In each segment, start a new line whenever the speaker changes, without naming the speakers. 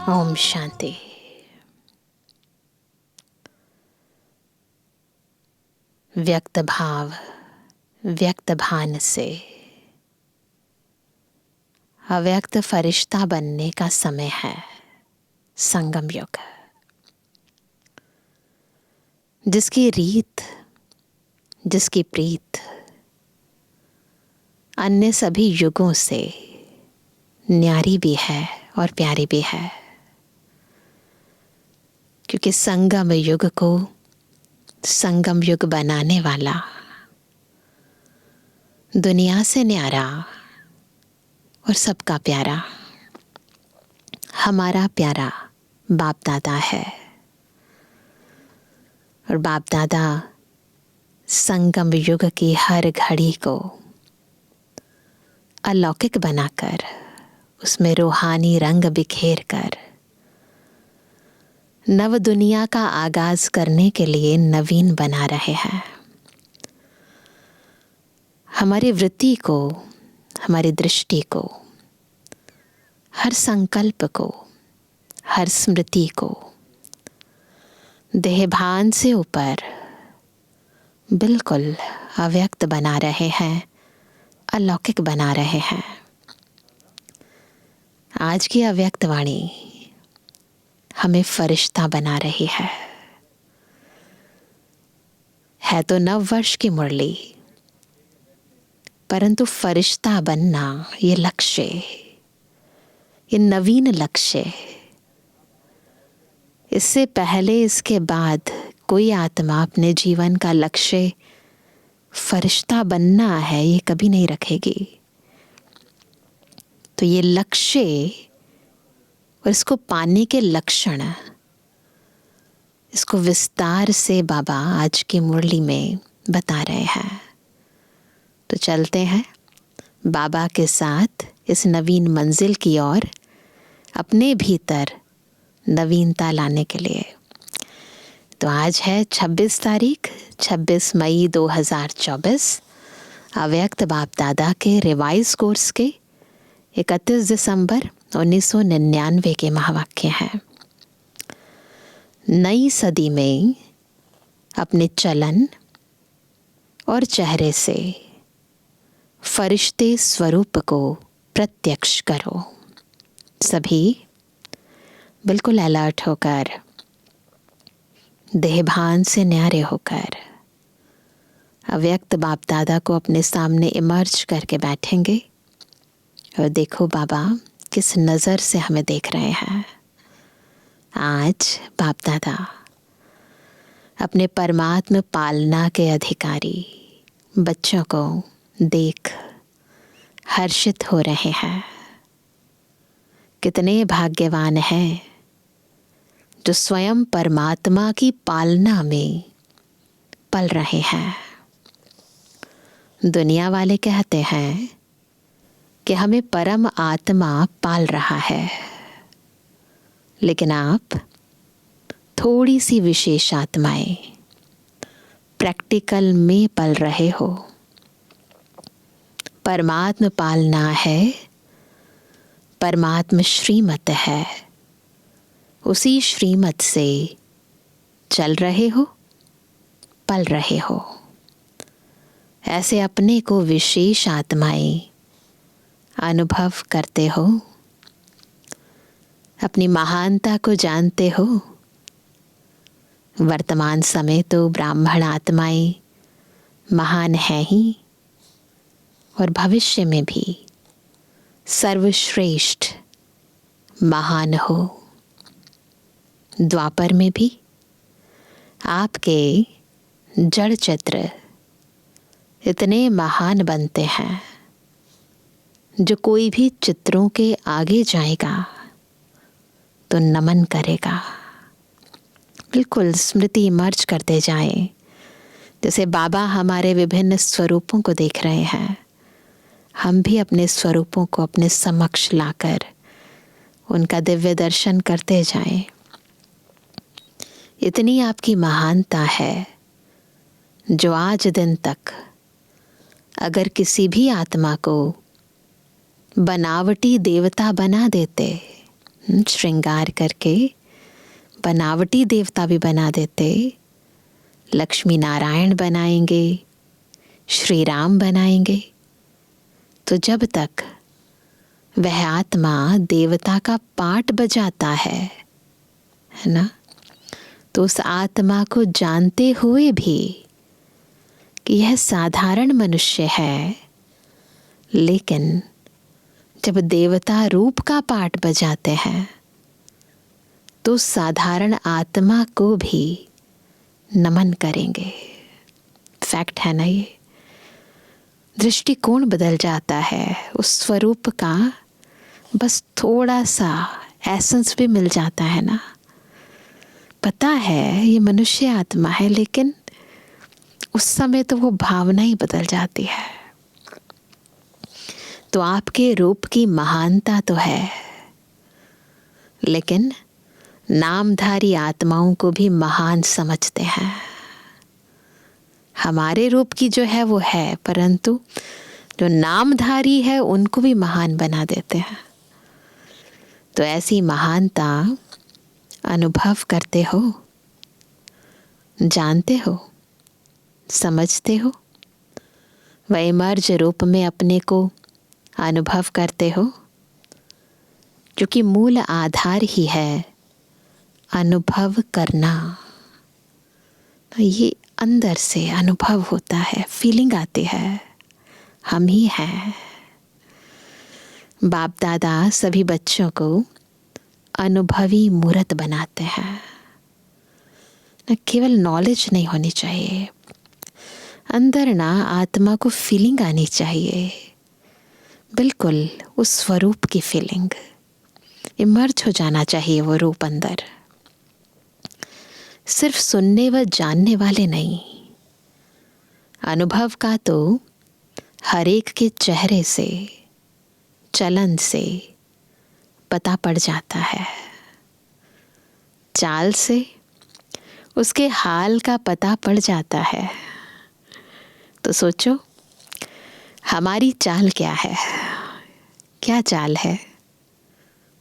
ओम शांति। व्यक्त भाव व्यक्त भान से अव्यक्त फरिश्ता बनने का समय है। संगम युग, जिसकी रीत, जिसकी प्रीत अन्य सभी युगों से न्यारी भी है और प्यारी भी है, क्योंकि संगम युग को संगम युग बनाने वाला दुनिया से न्यारा और सबका प्यारा हमारा प्यारा बाप दादा है। और बाप दादा संगम युग की हर घड़ी को अलौकिक बनाकर उसमें रूहानी रंग बिखेर कर नव दुनिया का आगाज करने के लिए नवीन बना रहे हैं। हमारी वृत्ति को, हमारी दृष्टि को, हर संकल्प को, हर स्मृति को देहभान से ऊपर बिल्कुल अव्यक्त बना रहे हैं, अलौकिक बना रहे हैं। आज की अव्यक्त वाणी हमें फरिश्ता बना रही है तो नव वर्ष की मुरली, परंतु फरिश्ता बनना ये लक्ष्य, ये नवीन लक्ष्य। इससे पहले इसके बाद कोई आत्मा अपने जीवन का लक्ष्य फरिश्ता बनना है ये कभी नहीं रखेगी। तो ये लक्ष्य और इसको पाने के लक्षण, इसको विस्तार से बाबा आज की मुरली में बता रहे हैं। तो चलते हैं बाबा के साथ इस नवीन मंजिल की ओर, अपने भीतर नवीनता लाने के लिए। तो आज है 26 तारीख, 26 मई 2024, अव्यक्त बाप दादा के रिवाइज कोर्स के 31 दिसंबर 1999 के महावाक्य हैं। नई सदी में अपने चलन और चेहरे से फरिश्ते स्वरूप को प्रत्यक्ष करो। सभी बिल्कुल अलर्ट होकर, देहभान से न्यारे होकर अव्यक्त बाप दादा को अपने सामने इमर्ज करके बैठेंगे और देखो बाबा किस नज़र से हमें देख रहे हैं। आज बाप दादा अपने परमात्म पालना के अधिकारी बच्चों को देख हर्षित हो रहे हैं। कितने भाग्यवान हैं जो स्वयं परमात्मा की पालना में पल रहे हैं। दुनिया वाले कहते हैं कि हमें परम आत्मा पाल रहा है, लेकिन आप थोड़ी सी विशेष आत्माएं प्रैक्टिकल में पल रहे हो। परमात्म पालना है, परमात्म श्रीमत है, उसी श्रीमत से चल रहे हो, पल रहे हो। ऐसे अपने को विशेष आत्माएं अनुभव करते हो, अपनी महानता को जानते हो। वर्तमान समय तो ब्राह्मण आत्माएं महान हैं ही, और भविष्य में भी सर्वश्रेष्ठ महान हो। द्वापर में भी आपके जड़ चित्र इतने महान बनते हैं, जो कोई भी चित्रों के आगे जाएगा तो नमन करेगा। बिल्कुल स्मृति मर्ज करते जाएं, जैसे बाबा हमारे विभिन्न स्वरूपों को देख रहे हैं, हम भी अपने स्वरूपों को अपने समक्ष लाकर उनका दिव्य दर्शन करते जाएं। इतनी आपकी महानता है, जो आज दिन तक अगर किसी भी आत्मा को बनावटी देवता बना देते, श्रृंगार करके बनावटी देवता भी बना देते, लक्ष्मी नारायण बनाएंगे, श्री राम बनाएंगे, तो जब तक वह आत्मा देवता का पाठ बजाता है ना, तो उस आत्मा को जानते हुए भी कि यह साधारण मनुष्य है, लेकिन जब देवता रूप का पाठ बजाते हैं तो साधारण आत्मा को भी नमन करेंगे। फैक्ट है ना ये। दृष्टिकोण बदल जाता है, उस स्वरूप का बस थोड़ा सा एसेंस भी मिल जाता है ना। पता है ये मनुष्य आत्मा है, लेकिन उस समय तो वो भावना ही बदल जाती है। तो आपके रूप की महानता तो है, लेकिन नामधारी आत्माओं को भी महान समझते हैं। हमारे रूप की जो है वो है, परंतु जो नामधारी है उनको भी महान बना देते हैं। तो ऐसी महानता अनुभव करते हो, जानते हो, समझते हो, वैमर्ज रूप में अपने को अनुभव करते हो, जो कि मूल आधार ही है अनुभव करना। तो ये अंदर से अनुभव होता है, फीलिंग आती है, हम ही हैं। बाप दादा सभी बच्चों को अनुभवी मूर्त बनाते हैं। न केवल नॉलेज नहीं होनी चाहिए, अंदर ना आत्मा को फीलिंग आनी चाहिए, बिल्कुल उस स्वरूप की फीलिंग इमर्ज हो जाना चाहिए वो रूप अंदर। सिर्फ सुनने व जानने वाले नहीं, अनुभव का तो हर एक के चेहरे से, चलन से पता पड़ जाता है, चाल से उसके हाल का पता पड़ जाता है। तो सोचो हमारी चाल क्या है? क्या चाल है?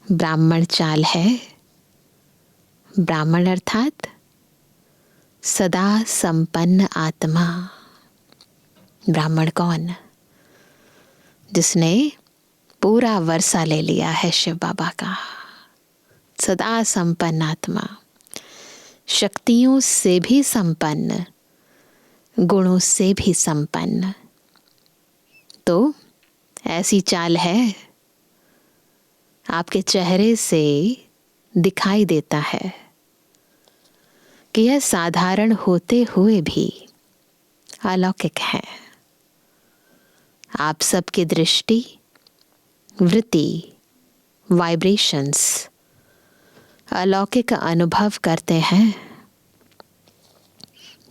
ब्राह्मण चाल है। ब्राह्मण अर्थात सदा संपन्न आत्मा। ब्राह्मण कौन? जिसने पूरा वर्षा ले लिया है शिव बाबा का। सदा संपन्न आत्मा, शक्तियों से भी संपन्न, गुणों से भी संपन्न। तो ऐसी चाल है, आपके चेहरे से दिखाई देता है कि यह साधारण होते हुए भी अलौकिक है। आप सबकी दृष्टि, वृत्ति, वाइब्रेशंस अलौकिक अनुभव करते हैं।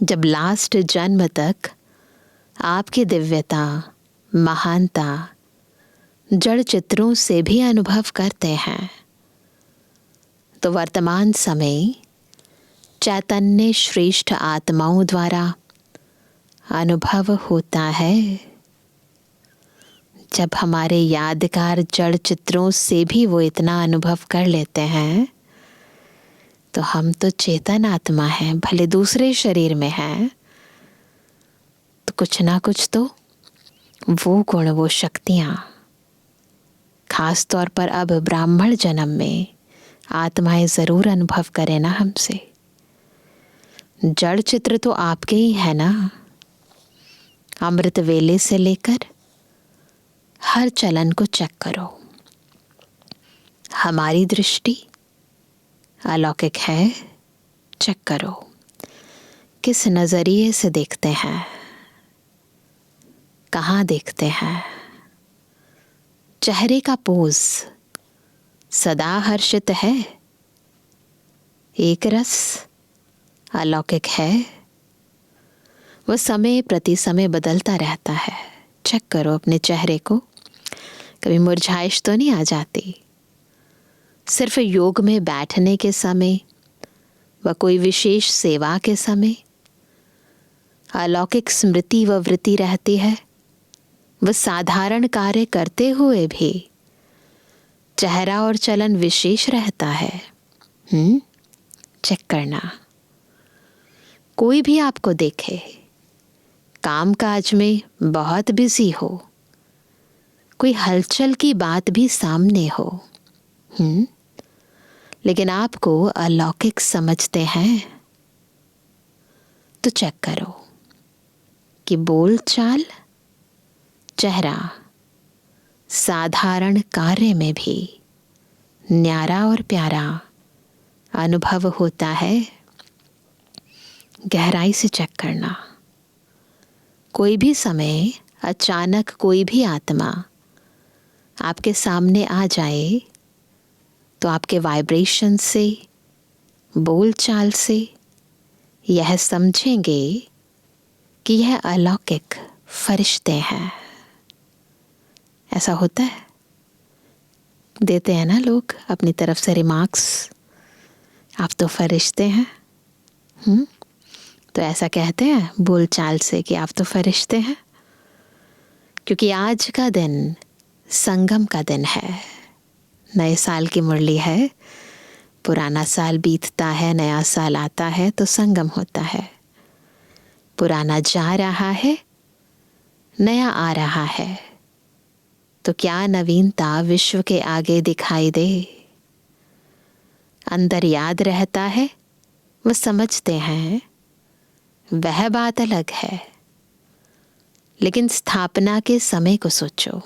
जब लास्ट जन्म तक आपकी दिव्यता, महानता जड़ चित्रों से भी अनुभव करते हैं, तो वर्तमान समय चैतन्य श्रेष्ठ आत्माओं द्वारा अनुभव होता है। जब हमारे यादगार जड़ चित्रों से भी वो इतना अनुभव कर लेते हैं, तो हम तो चेतन आत्मा हैं, भले दूसरे शरीर में हैं, तो कुछ ना कुछ तो वो गुण, वो शक्तियाँ, खास तौर पर अब ब्राह्मण जन्म में आत्माएं जरूर अनुभव करें ना हमसे। जड़ चित्र तो आपके ही है ना। अमृत वेले से लेकर हर चलन को चेक करो, हमारी दृष्टि अलौकिक है। चेक करो किस नजरिए से देखते हैं, कहाँ देखते हैं। चेहरे का पोज सदा हर्षित है, एक रस अलौकिक है। वह समय प्रति समय बदलता रहता है। चेक करो अपने चेहरे को, कभी मुरझाइश तो नहीं आ जाती। सिर्फ योग में बैठने के समय व कोई विशेष सेवा के समय अलौकिक स्मृति व वृत्ति रहती है। वह साधारण कार्य करते हुए भी चेहरा और चलन विशेष रहता है। चेक करना। कोई भी आपको देखे, काम काज में बहुत बिजी हो, कोई हलचल की बात भी सामने हो, लेकिन आपको अलौकिक समझते हैं, तो चेक करो कि बोल चाल, चेहरा, साधारण कार्य में भी न्यारा और प्यारा अनुभव होता है। गहराई से चेक करना। कोई भी समय अचानक कोई भी आत्मा आपके सामने आ जाए तो आपके वाइब्रेशन से, बोल चाल से यह समझेंगे कि यह अलौकिक फरिश्ते हैं। ऐसा होता है, देते हैं ना लोग अपनी तरफ से रिमार्क्स, आप तो फरिश्ते हैं। तो ऐसा कहते हैं बोल चाल से कि आप तो फरिश्ते हैं, क्योंकि आज का दिन संगम का दिन है। नए साल की मुरली है, पुराना साल बीतता है, नया साल आता है तो संगम होता है। पुराना जा रहा है, नया आ रहा है, तो क्या नवीनता विश्व के आगे दिखाई दे। अंदर याद रहता है, वो समझते हैं, वह बात अलग है। लेकिन स्थापना के समय को सोचो,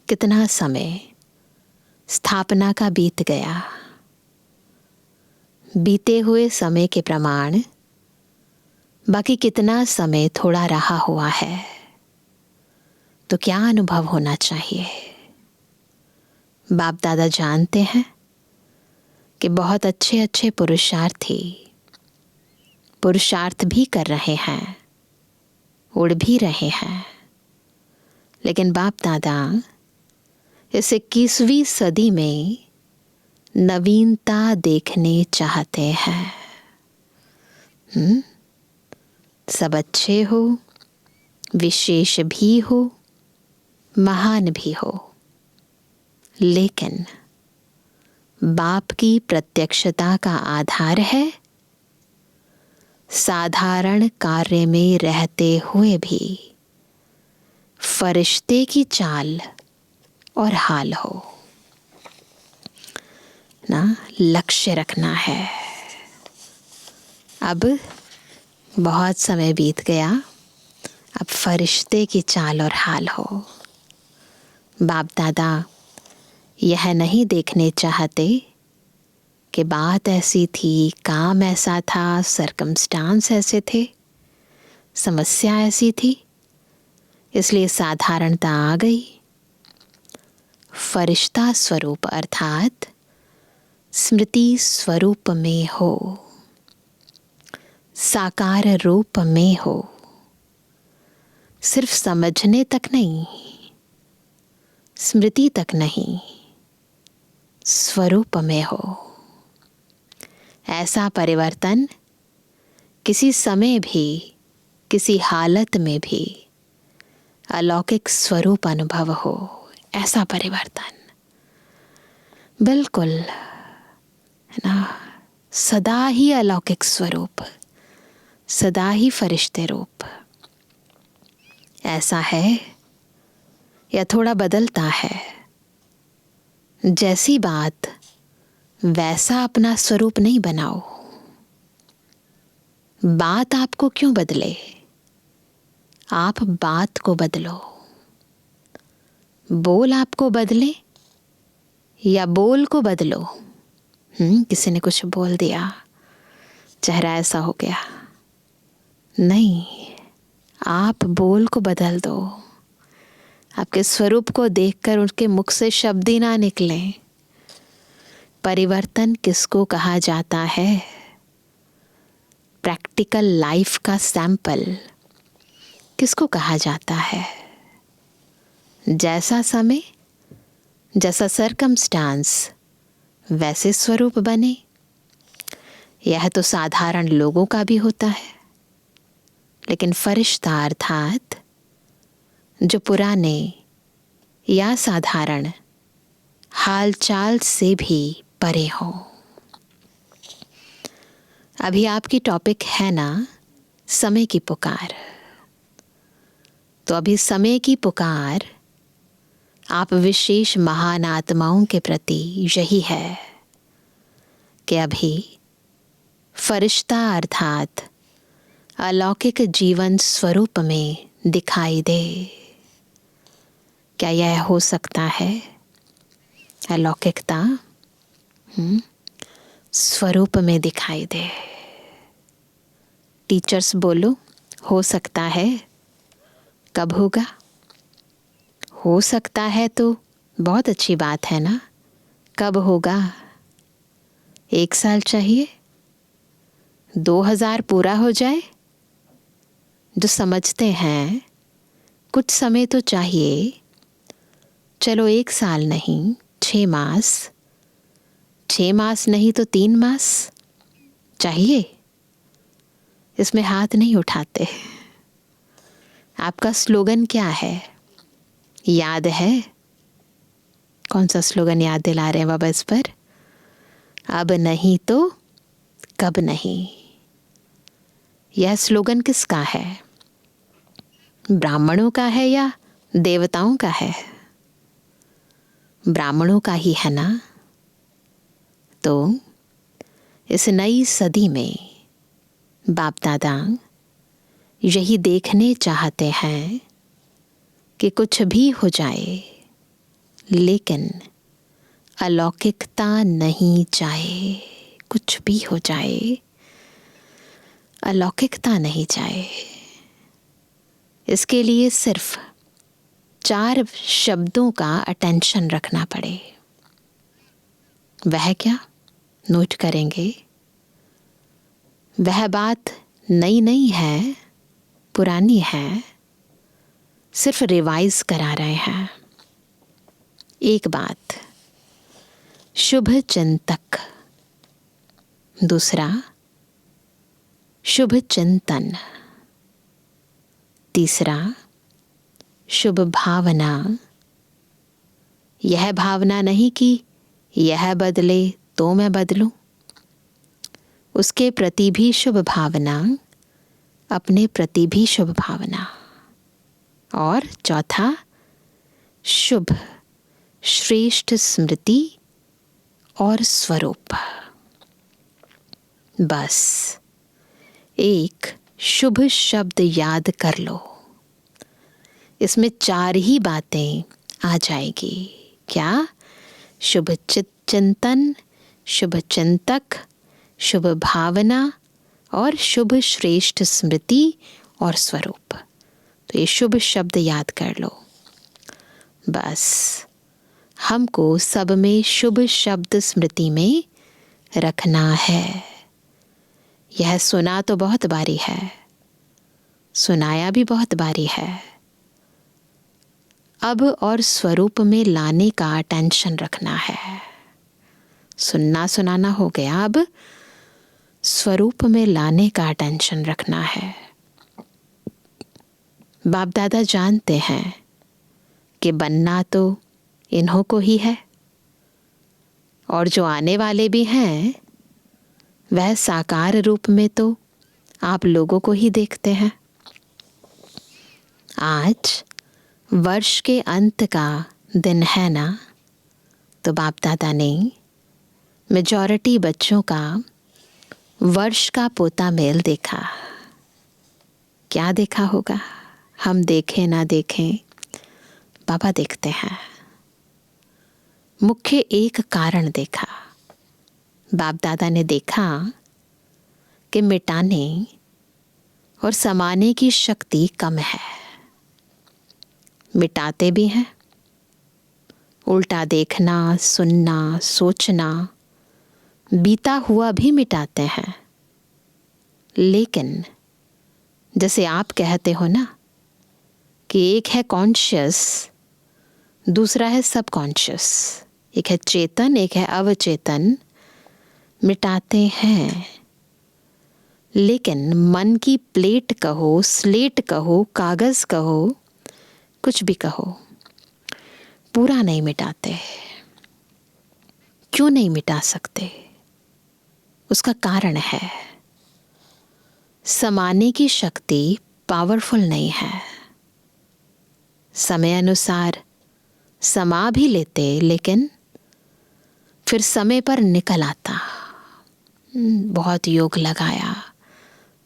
कितना समय स्थापना का बीत गया। बीते हुए समय के प्रमाण बाकी कितना समय थोड़ा रहा हुआ है, तो क्या अनुभव होना चाहिए। बाप दादा जानते हैं कि बहुत अच्छे अच्छे पुरुषार्थ भी कर रहे हैं, उड़ भी रहे हैं, लेकिन बाप दादा इस 21वीं सदी में नवीनता देखने चाहते हैं। सब अच्छे हो, विशेष भी हो, महान भी हो, लेकिन बाप की प्रत्यक्षता का आधार है साधारण कार्य में रहते हुए भी फरिश्ते की चाल और हाल हो ना। लक्ष्य रखना है। अब बहुत समय बीत गया, अब फरिश्ते की चाल और हाल हो। बाप दादा यह नहीं देखने चाहते कि बात ऐसी थी, काम ऐसा था, सर्कमस्टांस ऐसे थे, समस्या ऐसी थी, इसलिए साधारणता आ गई। फरिश्ता स्वरूप अर्थात स्मृति स्वरूप में हो, साकार रूप में हो, सिर्फ समझने तक नहीं, स्मृति तक नहीं, स्वरूप में हो। ऐसा परिवर्तन किसी समय भी, किसी हालत में भी अलौकिक स्वरूप अनुभव हो। ऐसा परिवर्तन बिल्कुल है ना, सदा ही अलौकिक स्वरूप, सदा ही फरिश्ते रूप। ऐसा है या थोड़ा बदलता है, जैसी बात वैसा अपना स्वरूप नहीं बनाओ। बात आपको क्यों बदले, आप बात को बदलो। बोल आपको बदले या बोल को बदलो। किसी ने कुछ बोल दिया, चेहरा ऐसा हो गया, नहीं, आप बोल को बदल दो। आपके स्वरूप को देखकर उनके मुख से शब्द ही ना निकले। परिवर्तन किसको कहा जाता है? प्रैक्टिकल लाइफ का सैंपल किसको कहा जाता है? जैसा समय, जैसा सर्कमस्टांस, वैसे स्वरूप बने। यह तो साधारण लोगों का भी होता है, लेकिन फरिश्ता अर्थात जो पुराने या साधारण हालचाल से भी परे हो। अभी आपकी टॉपिक है ना समय की पुकार। तो अभी समय की पुकार आप विशेष महान आत्माओं के प्रति यही है कि अभी फरिश्ता अर्थात अलौकिक जीवन स्वरूप में दिखाई दे। क्या यह हो सकता है? अलौकिकता स्वरूप में दिखाई दे। टीचर्स बोलो, हो सकता है। कब होगा? हो सकता है तो बहुत अच्छी बात है ना। कब होगा? 1 साल चाहिए? 2000 पूरा हो जाए? जो समझते हैं कुछ समय तो चाहिए। चलो 1 साल नहीं, 6 मास, 6 मास नहीं तो 3 मास चाहिए। इसमें हाथ नहीं उठाते। आपका स्लोगन क्या है? याद है? कौन सा स्लोगन याद दिला रहे हैं बाबा इस पर? अब नहीं तो कब नहीं। यह स्लोगन किसका है? ब्राह्मणों का है या देवताओं का है? ब्राह्मणों का ही है ना। तो इस नई सदी में बाप दादा यही देखने चाहते हैं कि कुछ भी हो जाए लेकिन अलौकिकता नहीं जाए। कुछ भी हो जाए अलौकिकता नहीं जाए। इसके लिए सिर्फ 4 शब्दों का अटेंशन रखना पड़े। वह क्या? नोट करेंगे। वह बात नई नहीं है, पुरानी है, सिर्फ रिवाइज करा रहे हैं। एक बात, शुभ चिंतक। दूसरा, शुभ चिंतन। तीसरा, शुभ भावना। यह भावना नहीं कि यह बदले तो मैं बदलूं। उसके प्रति भी शुभ भावना, अपने प्रति भी शुभ भावना। और चौथा, शुभ श्रेष्ठ स्मृति और स्वरूप। बस एक शुभ शब्द याद कर लो। इसमें 4 ही बातें आ जाएगी। क्या? शुभ चिंतन, शुभ चिंतक, शुभ भावना और शुभ श्रेष्ठ स्मृति और स्वरूप। तो ये शुभ शब्द याद कर लो। बस हमको सब में शुभ शब्द स्मृति में रखना है। यह सुना तो बहुत बारी है, सुनाया भी बहुत बारी है। अब और स्वरूप में लाने का टेंशन रखना है। सुनना सुनाना हो गया, अब स्वरूप में लाने का टेंशन रखना है। बाप दादा जानते हैं कि बनना तो इन्हों को ही है और जो आने वाले भी हैं वह साकार रूप में तो आप लोगों को ही देखते हैं। आज वर्ष के अंत का दिन है ना, तो बाप दादा ने मेजॉरिटी बच्चों का वर्ष का पोता मेल देखा। क्या देखा होगा? हम देखें ना देखें, बाबा देखते हैं। मुख्य एक कारण देखा। बाप दादा ने देखा कि मिटाने और समाने की शक्ति कम है। मिटाते भी हैं, उल्टा देखना, सुनना, सोचना, बीता हुआ भी मिटाते हैं। लेकिन जैसे आप कहते हो ना कि एक है कॉन्शियस, दूसरा है सबकॉन्शियस। एक है चेतन, एक है अवचेतन। मिटाते हैं लेकिन मन की प्लेट कहो, स्लेट कहो, कागज कहो, कुछ भी कहो, पूरा नहीं मिटाते। क्यों नहीं मिटा सकते? उसका कारण है समाने की शक्ति पावरफुल नहीं है। समय अनुसार समा भी लेते लेकिन फिर समय पर निकल आता। बहुत योग लगाया,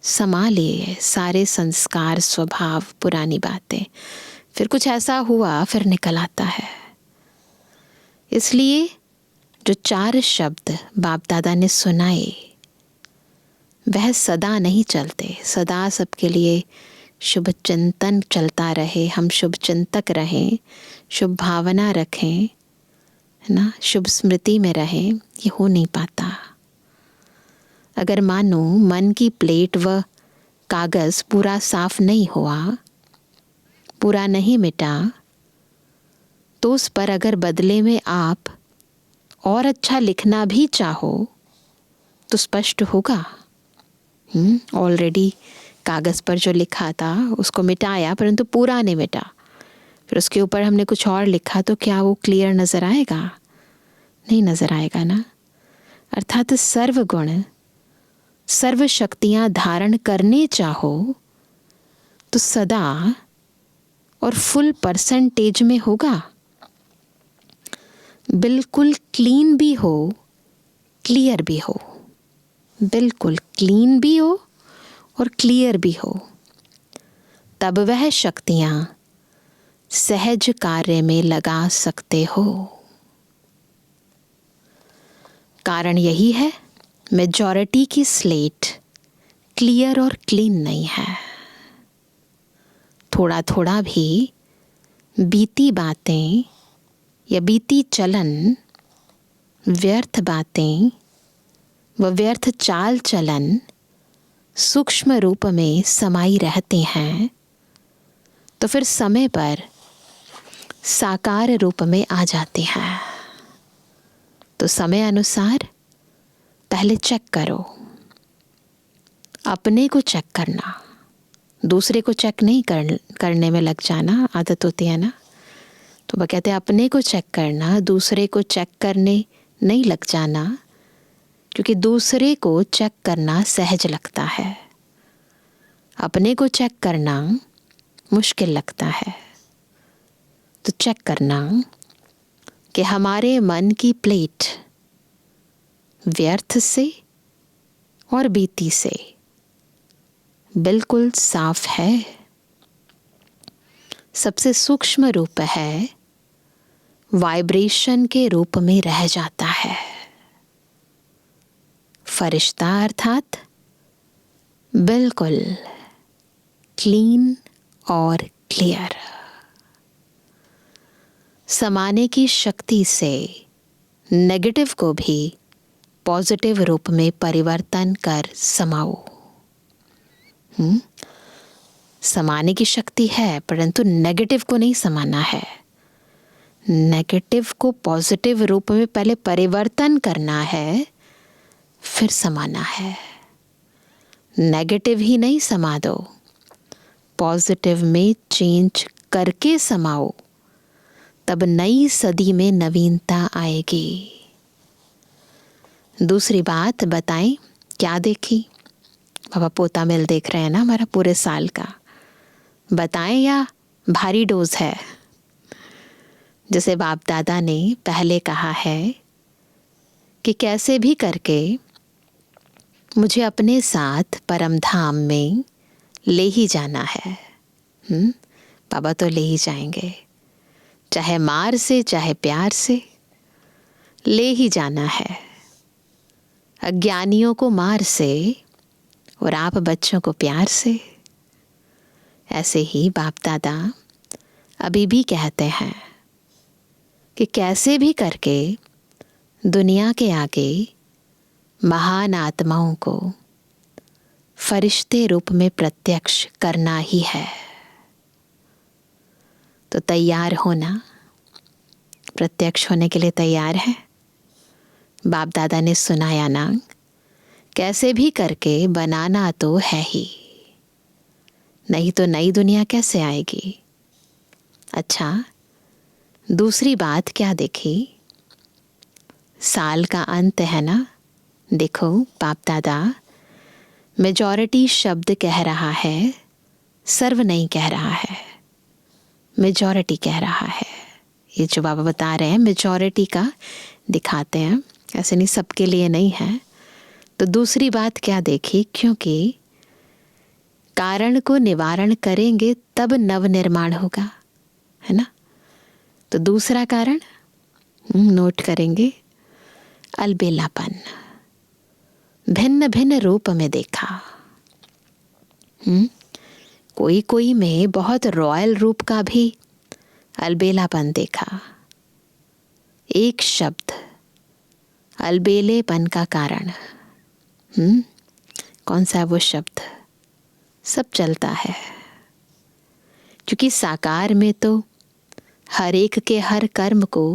समा लिए सारे संस्कार, स्वभाव, पुरानी बातें, फिर कुछ ऐसा हुआ, फिर निकल आता है। इसलिए जो 4 शब्द बाप दादा ने सुनाए वह सदा नहीं चलते। सदा सबके लिए शुभ चिंतन चलता रहे, हम शुभ चिंतक रहें, शुभ भावना रखें, है ना, शुभ स्मृति में रहें, ये हो नहीं पाता। अगर मानो मन की प्लेट व कागज़ पूरा साफ नहीं हुआ, पूरा नहीं मिटा, तो उस पर अगर बदले में आप और अच्छा लिखना भी चाहो तो स्पष्ट होगा। ऑलरेडी कागज़ पर जो लिखा था उसको मिटाया, परंतु पूरा नहीं मिटा, फिर उसके ऊपर हमने कुछ और लिखा, तो क्या वो क्लियर नज़र आएगा? नहीं नज़र आएगा ना। अर्थात सर्वगुण, सर्व शक्तियाँ धारण करने चाहो तो सदा और फुल परसेंटेज में होगा। बिल्कुल क्लीन भी हो, क्लियर भी हो, बिल्कुल क्लीन भी हो और क्लियर भी हो, तब वह शक्तियाँ सहज कार्य में लगा सकते हो। कारण यही है मेजॉरिटी की स्लेट क्लियर और क्लीन नहीं है। थोड़ा थोड़ा भी बीती बातें या बीती चलन, व्यर्थ बातें व व्यर्थ चाल चलन सूक्ष्म रूप में समाई रहते हैं, तो फिर समय पर साकार रूप में आ जाते हैं। तो समय अनुसार पहले चेक करो, अपने को चेक करना, दूसरे को चेक नहीं करने में लग जाना आदत होती है ना। तो वह कहते हैं अपने को चेक करना, दूसरे को चेक करने नहीं लग जाना, क्योंकि दूसरे को चेक करना सहज लगता है, अपने को चेक करना मुश्किल लगता है। तो चेक करना कि हमारे मन की प्लेट व्यर्थ से और बीती से बिल्कुल साफ है। सबसे सूक्ष्म रूप है, वाइब्रेशन के रूप में रह जाता है। फरिश्ता अर्थात बिल्कुल क्लीन और क्लियर। समाने की शक्ति से नेगेटिव को भी पॉजिटिव रूप में परिवर्तन कर समाओ। समाने की शक्ति है, परंतु नेगेटिव को नहीं समाना है। नेगेटिव को पॉजिटिव रूप में पहले परिवर्तन करना है, फिर समाना है। नेगेटिव ही नहीं समा दो, पॉजिटिव में चेंज करके समाओ, तब नई सदी में नवीनता आएगी। दूसरी बात बताएं, क्या देखी? बाबा पोता मिल देख रहे हैं ना हमारा पूरे साल का। बताएं या भारी डोज है? जैसे बाप दादा ने पहले कहा है कि कैसे भी करके मुझे अपने साथ परम धाम में ले ही जाना है। बाबा तो ले ही जाएंगे, चाहे मार से चाहे प्यार से ले ही जाना है। अज्ञानियों को मार से और आप बच्चों को प्यार से। ऐसे ही बाप दादा अभी भी कहते हैं कि कैसे भी करके दुनिया के आगे महान आत्माओं को फरिश्ते रूप में प्रत्यक्ष करना ही है। तो तैयार होना, प्रत्यक्ष होने के लिए तैयार है? बाप दादा ने सुनाया ना, कैसे भी करके बनाना तो है ही, नहीं तो नई दुनिया कैसे आएगी। अच्छा, दूसरी बात क्या देखी? साल का अंत है ना, देखो बाप दादा मेजॉरिटी शब्द कह रहा है, सर्व नहीं कह रहा है, मेजॉरिटी कह रहा है। ये जो बाबा बता रहे हैं मेजॉरिटी का दिखाते हैं, ऐसे नहीं सबके लिए नहीं है। तो दूसरी बात क्या देखी, क्योंकि कारण को निवारण करेंगे तब नव निर्माण होगा, है ना। तो दूसरा कारण नोट करेंगे, अलबेलापन, भिन्न भिन्न रूप में देखा। कोई कोई में बहुत रॉयल रूप का भी अलबेलापन देखा। एक शब्द अलबेलेपन का कारण कौन सा है वो शब्द? सब चलता है, क्योंकि साकार में तो हर एक के हर कर्म को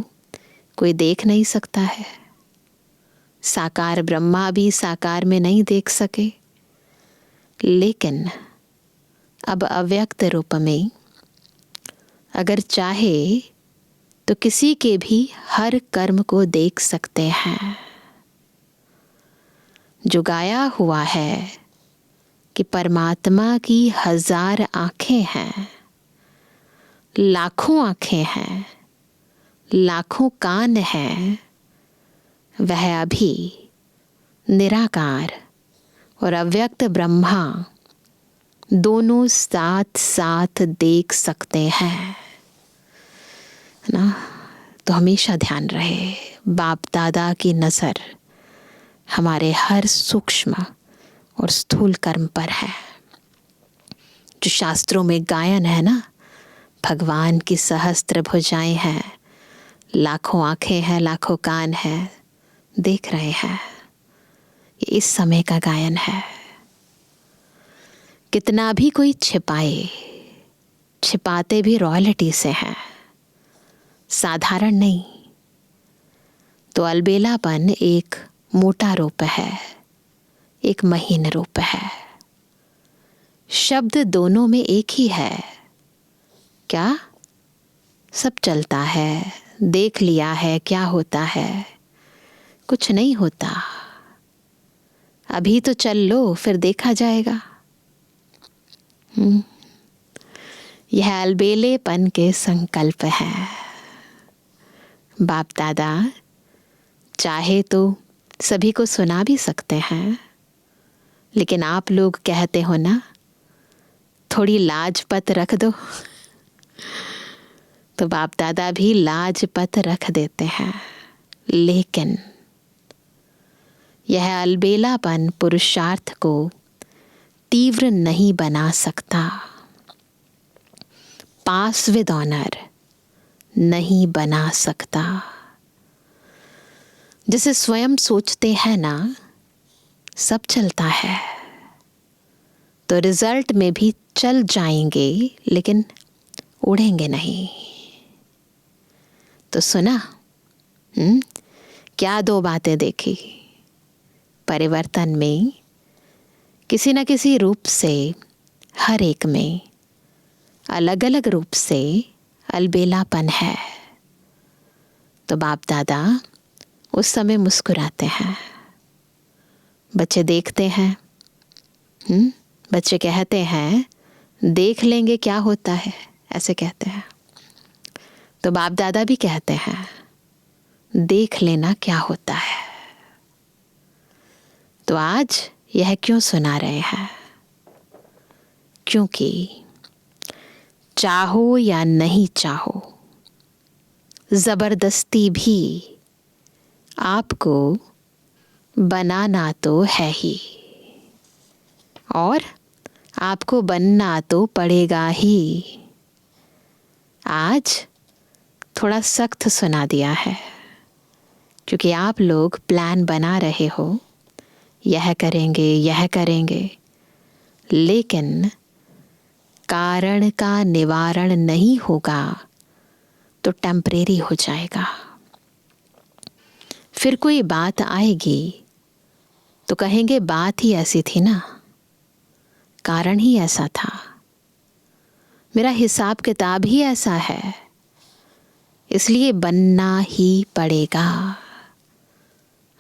कोई देख नहीं सकता है। साकार ब्रह्मा भी साकार में नहीं देख सके, लेकिन अब अव्यक्त रूप में अगर चाहे तो किसी के भी हर कर्म को देख सकते हैं। जो गाया हुआ है कि परमात्मा की 1000 आँखें हैं, लाखों आँखें हैं, लाखों कान हैं, वह अभी निराकार और अव्यक्त ब्रह्मा दोनों साथ साथ देख सकते हैं ना। तो हमेशा ध्यान रहे, बाप दादा की नज़र हमारे हर सूक्ष्म और स्थूल कर्म पर है। जो शास्त्रों में गायन है ना, भगवान की सहस्त्र भुजाएं हैं, लाखों आंखें हैं, लाखों कान हैं, देख रहे हैं। ये इस समय का गायन है। कितना भी कोई छिपाए, छिपाते भी रॉयल्टी से हैं, साधारण नहीं। तो अलबेलापन एक मोटा रूप है, एक महीन रूप है। शब्द दोनों में एक ही है। क्या? सब चलता है, देख लिया है क्या होता है, कुछ नहीं होता। अभी तो चल लो, फिर देखा जाएगा। यह अलबेलेपन के संकल्प है। बाप दादा चाहे तो सभी को सुना भी सकते हैं, लेकिन आप लोग कहते हो ना, थोड़ी लाजपत रख दो, तो बाप दादा भी लाजपत रख देते हैं। लेकिन यह अलबेलापन पुरुषार्थ को तीव्र नहीं बना सकता, पास विद ऑनर नहीं बना सकता। जिसे स्वयं सोचते हैं ना, सब चलता है, तो रिजल्ट में भी चल जाएंगे, लेकिन उड़ेंगे नहीं। तो सुना क्या 2 बातें देखी? परिवर्तन में किसी न किसी रूप से हर एक में अलग अलग रूप से अलबेलापन है। तो बाप दादा उस समय मुस्कुराते हैं। बच्चे देखते हैं, बच्चे कहते हैं देख लेंगे क्या होता है, ऐसे कहते हैं। तो बाप दादा भी कहते हैं देख लेना क्या होता है। तो आज यह क्यों सुना रहे हैं? क्योंकि चाहो या नहीं चाहो, जबरदस्ती भी आपको बनाना तो है ही, और आपको बनना तो पड़ेगा ही। आज थोड़ा सख्त सुना दिया है, क्योंकि आप लोग प्लान बना रहे हो, यह करेंगे यह करेंगे, लेकिन कारण का निवारण नहीं होगा तो टेम्परेरी हो जाएगा। फिर कोई बात आएगी तो कहेंगे बात ही ऐसी थी ना, कारण ही ऐसा था, मेरा हिसाब किताब ही ऐसा है, इसलिए बनना ही पड़ेगा।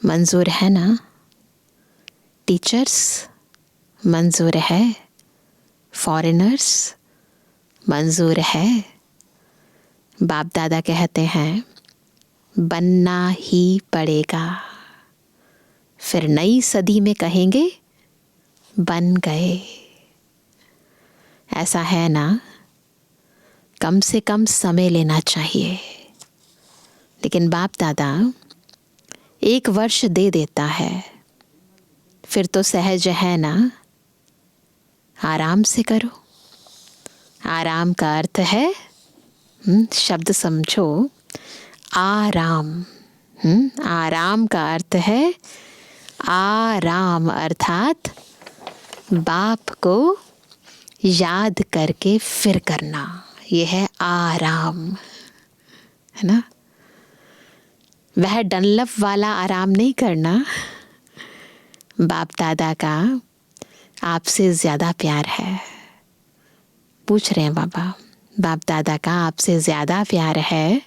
मंजूर है ना? टीचर्स मंजूर है, फॉरेनर्स मंजूर है। बाप दादा कहते हैं बनना ही पड़ेगा, फिर नई सदी में कहेंगे बन गए। ऐसा है ना? कम से कम समय लेना चाहिए, लेकिन बाप दादा 1 वर्ष दे देता है, फिर तो सहज है ना? आराम से करो। आराम का अर्थ है, शब्द समझो, आराम। आराम का अर्थ है आराम, अर्थात बाप को याद करके फिर करना, यह है आराम, है ना? वह डनलप वाला आराम नहीं करना। बाप दादा का आपसे ज़्यादा प्यार है। पूछ रहे हैं बाबा, बाप दादा का आपसे ज़्यादा प्यार है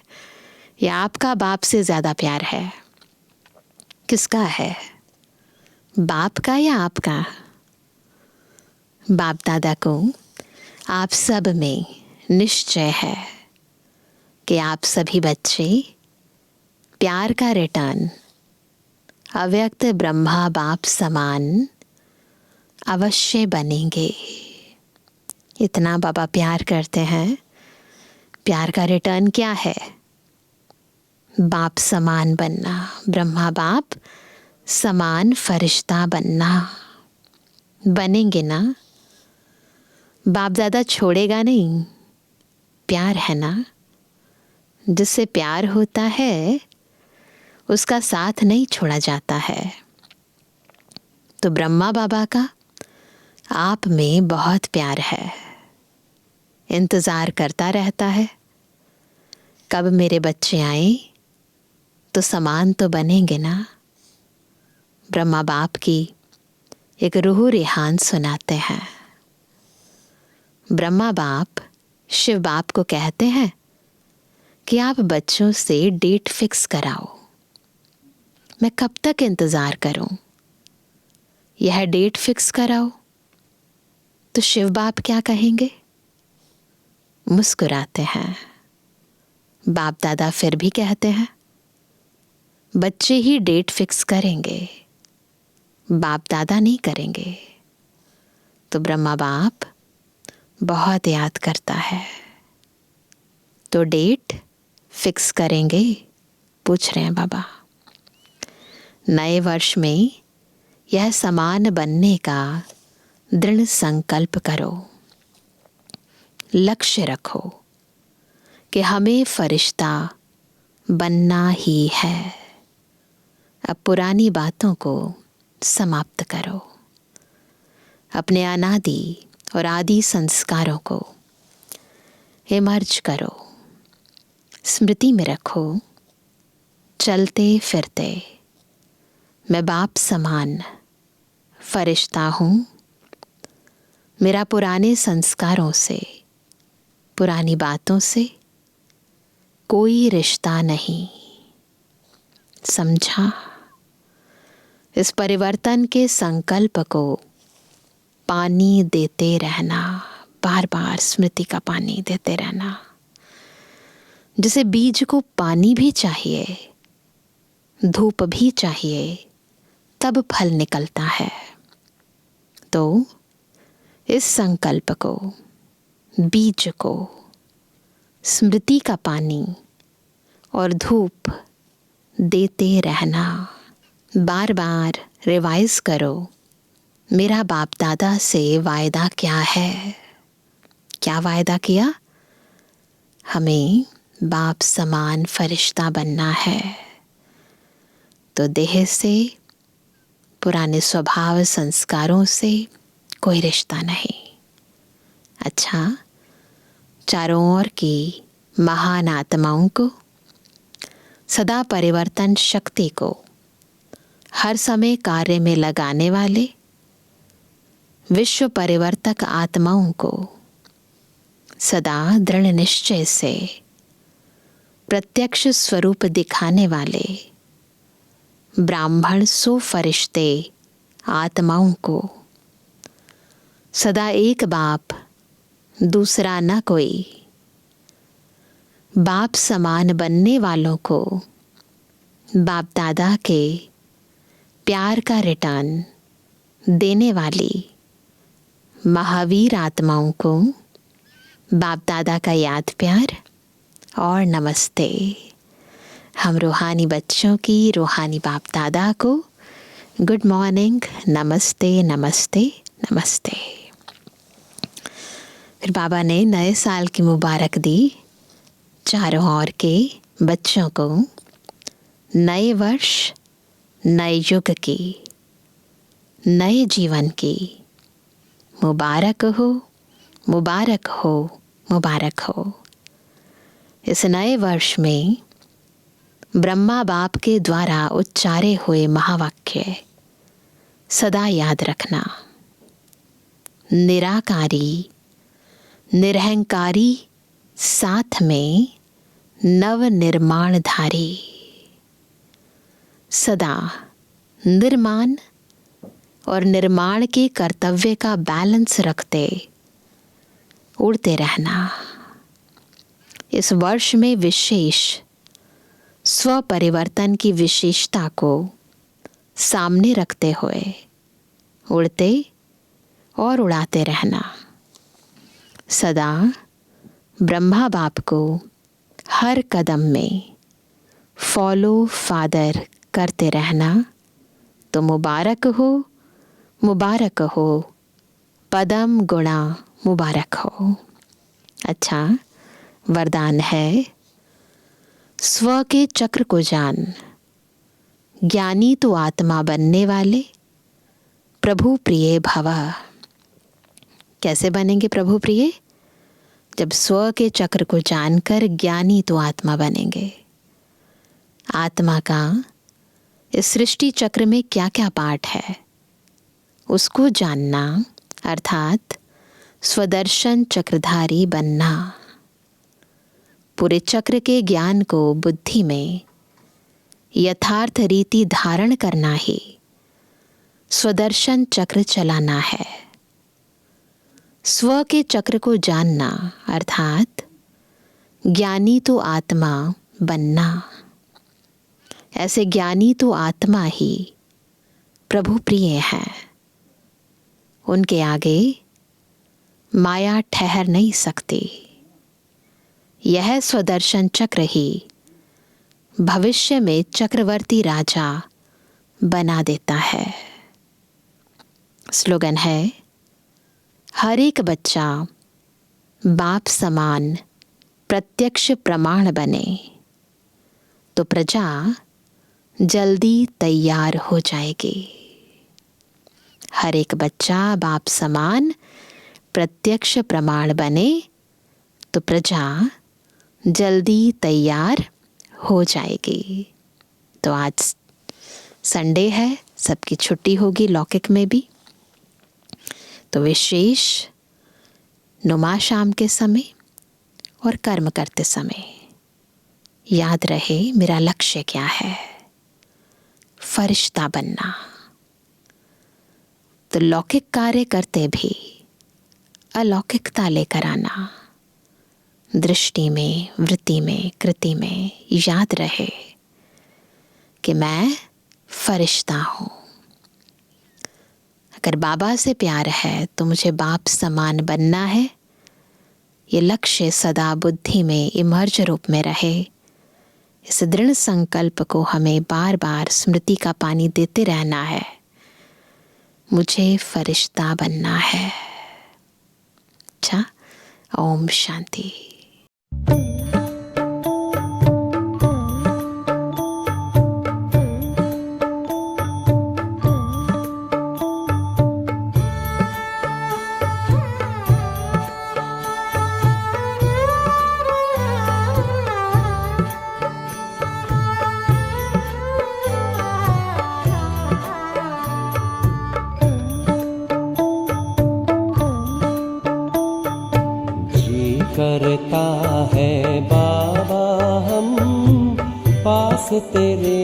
या आपका बाप से ज़्यादा प्यार है? किसका है, बाप का या आपका? बाप दादा को आप सब में निश्चय है कि आप सभी बच्चे प्यार का रिटर्न अव्यक्त ब्रह्मा बाप समान अवश्य बनेंगे। इतना बाबा प्यार करते हैं। प्यार का रिटर्न क्या है? बाप समान बनना, ब्रह्मा बाप समान फरिश्ता बनना। बनेंगे ना? बाप दादा छोड़ेगा नहीं। प्यार है ना? जिससे प्यार होता है उसका साथ नहीं छोड़ा जाता है। तो ब्रह्मा बाबा का आप में बहुत प्यार है, इंतज़ार करता रहता है कब मेरे बच्चे आए तो समान तो बनेंगे ना। ब्रह्मा बाप की एक रूह रिहान सुनाते हैं। ब्रह्मा बाप शिव बाप को कहते हैं कि आप बच्चों से डेट फिक्स कराओ, मैं कब तक इंतज़ार करूं? यह डेट फिक्स कराओ। तो शिव बाप क्या कहेंगे? मुस्कुराते हैं। बाप दादा फिर भी कहते हैं बच्चे ही डेट फिक्स करेंगे, बाप दादा नहीं करेंगे। तो ब्रह्मा बाप बहुत याद करता है। तो डेट फिक्स करेंगे? पूछ रहे हैं बाबा। नए वर्ष में यह समान बनने का दृढ़ संकल्प करो। लक्ष्य रखो कि हमें फरिश्ता बनना ही है। अब पुरानी बातों को समाप्त करो। अपने अनादि और आदि संस्कारों को इमर्ज करो, स्मृति में रखो। चलते फिरते मैं बाप समान फरिश्ता हूँ। मेरा पुराने संस्कारों से, पुरानी बातों से कोई रिश्ता नहीं। समझा? इस परिवर्तन के संकल्प को पानी देते रहना, बार बार स्मृति का पानी देते रहना। जैसे बीज को पानी भी चाहिए, धूप भी चाहिए, तब फल निकलता है। तो इस संकल्प को, बीज को स्मृति का पानी और धूप देते रहना। बार बार रिवाइज करो, मेरा बाप दादा से वायदा क्या है? क्या वायदा किया? हमें बाप समान फरिश्ता बनना है। तो देह से, पुराने स्वभाव संस्कारों से कोई रिश्ता नहीं। अच्छा, चारों ओर की महान आत्माओं को, सदा परिवर्तन शक्ति को हर समय कार्य में लगाने वाले विश्व परिवर्तक आत्माओं को सदा दृढ़ निश्चय से प्रत्यक्ष स्वरूप दिखाने वाले ब्राह्मण सो फरिश्ते आत्माओं को। सदा एक बाप दूसरा न कोई, बाप समान बनने वालों को बाप दादा के प्यार का रिटर्न देने वाली महावीर आत्माओं को बाप दादा का याद प्यार और नमस्ते। हम रूहानी बच्चों की रूहानी बाप दादा को गुड मॉर्निंग, नमस्ते नमस्ते नमस्ते। फिर बाबा ने नए साल की मुबारक दी चारों ओर के बच्चों को। नए वर्ष, नए युग की, नए जीवन की मुबारक हो, मुबारक हो, मुबारक हो। इस नए वर्ष में ब्रह्मा बाप के द्वारा उच्चारे हुए महावाक्य सदा याद रखना। निराकारी, निरहंकारी, साथ में नव निर्माणधारी। सदा निर्माण और निर्माण के कर्तव्य का बैलेंस रखते उड़ते रहना। इस वर्ष में विशेष स्व परिवर्तन की विशेषता को सामने रखते हुए उड़ते और उड़ाते रहना। सदा ब्रह्मा बाप को हर कदम में फॉलो फादर करते रहना। तो मुबारक हो, मुबारक हो, पदम गुणा मुबारक हो। अच्छा, वरदान है स्व के चक्र को जान, ज्ञानी तो आत्मा बनने वाले प्रभु प्रिय भवा। कैसे बनेंगे प्रभु प्रिय? जब स्व के चक्र को जानकर ज्ञानी तो आत्मा बनेंगे। आत्मा का इस सृष्टि चक्र में क्या क्या पार्ट है उसको जानना, अर्थात स्वदर्शन चक्रधारी बनना। पूरे चक्र के ज्ञान को बुद्धि में यथार्थ रीति धारण करना ही स्वदर्शन चक्र चलाना है। स्व के चक्र को जानना अर्थात ज्ञानी तो आत्मा बनना। ऐसे ज्ञानी तो आत्मा ही प्रभु प्रिय है। उनके आगे माया ठहर नहीं सकती। यह स्वदर्शन चक्र ही भविष्य में चक्रवर्ती राजा बना देता है। स्लोगन है, हर एक बच्चा बाप समान प्रत्यक्ष प्रमाण बने तो प्रजा जल्दी तैयार हो जाएगी। हर एक बच्चा बाप समान प्रत्यक्ष प्रमाण बने तो प्रजा जल्दी तैयार हो जाएगी। तो आज संडे है, सबकी छुट्टी होगी लौकिक में भी। तो विशेष नुमा शाम के समय और कर्म करते समय याद रहे मेरा लक्ष्य क्या है, फरिश्ता बनना। तो लौकिक कार्य करते भी अलौकिकता लेकर आना। दृष्टि में, वृत्ति में, कृति में याद रहे कि मैं फरिश्ता हूँ। अगर बाबा से प्यार है तो मुझे बाप समान बनना है। ये लक्ष्य सदा बुद्धि में इमर्ज रूप में रहे। इस दृढ़ संकल्प को हमें बार बार स्मृति का पानी देते रहना है। मुझे फरिश्ता बनना है। अच्छा, ओम शांति।
करता है बाबा हम पास तेरे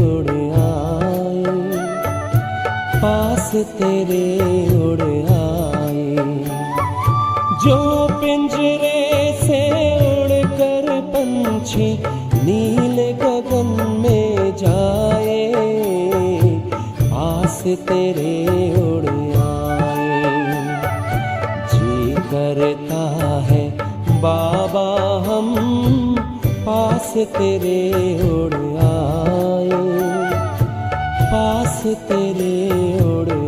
उड़ पास तेरे उड़ आए। जो पिंजरे से उड़कर पंछी नीले गगन में जाए, पास तेरे उड़ आए। जी करता है बाबा हम पास तेरे उड़ आए, पास तेरे उड़ आए।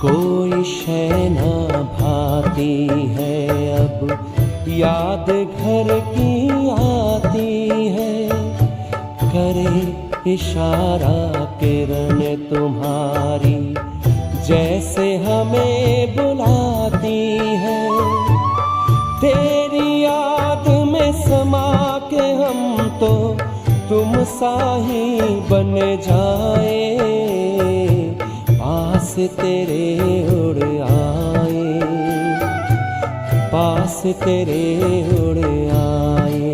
कोई शै न भाती है अब याद घर की आती है, करे इशारा किरण तुम्हारी जैसे हमें बुलाती है। तेरी याद में समा के हम तो तुम सा ही बन जाए, पास तेरे उड़ आए, पास तेरे उड़ आए।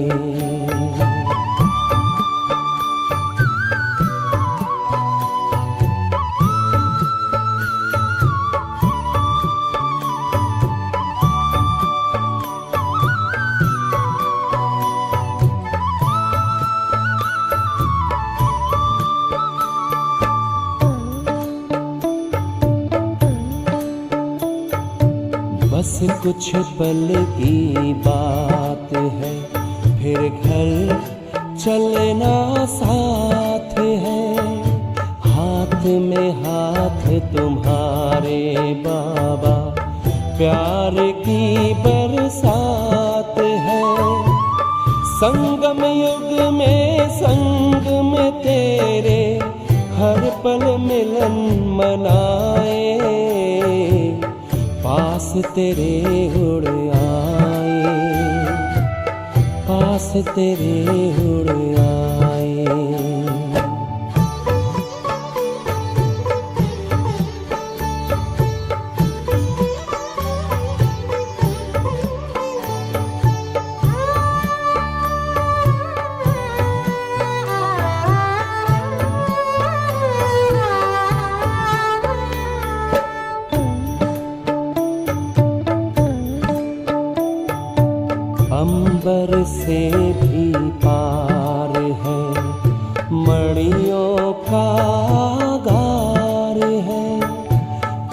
बस कुछ पल की बात है, फिर घर चलना साथ है। हाथ में हाथ तुम्हारे बाबा, प्यार की बरसात है। संगम युग में संग में तेरे हर पल मिलन मनाए, पास तेरे उड़ आए, पास तेरे उड़ आए। अंबर से भी पार है, मणियों का गार है।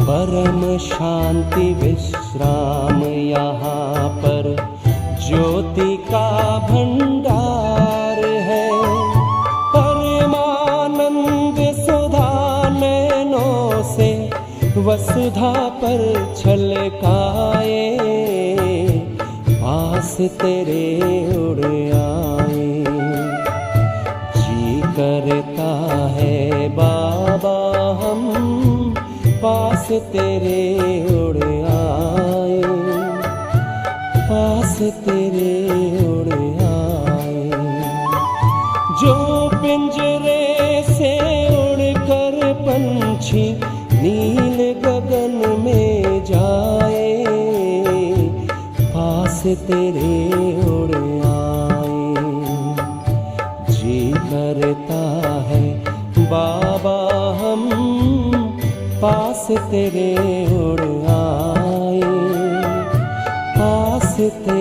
परम शांति विश्राम यहाँ पर, ज्योति का भंडार है। परमानंद सुधा नैनों से वसुधा पर छलकाए, पास तेरे उड़ आए। जी करता है बाबा हम पास तेरे उड़ आए, पास तेरे उड़ आए। जो पिंजरे से उड़कर पंछी नील गगन में जाए, पास तेरे उड़ आए। जी करता है बाबा हम पास तेरे उड़ आए, पास तेरे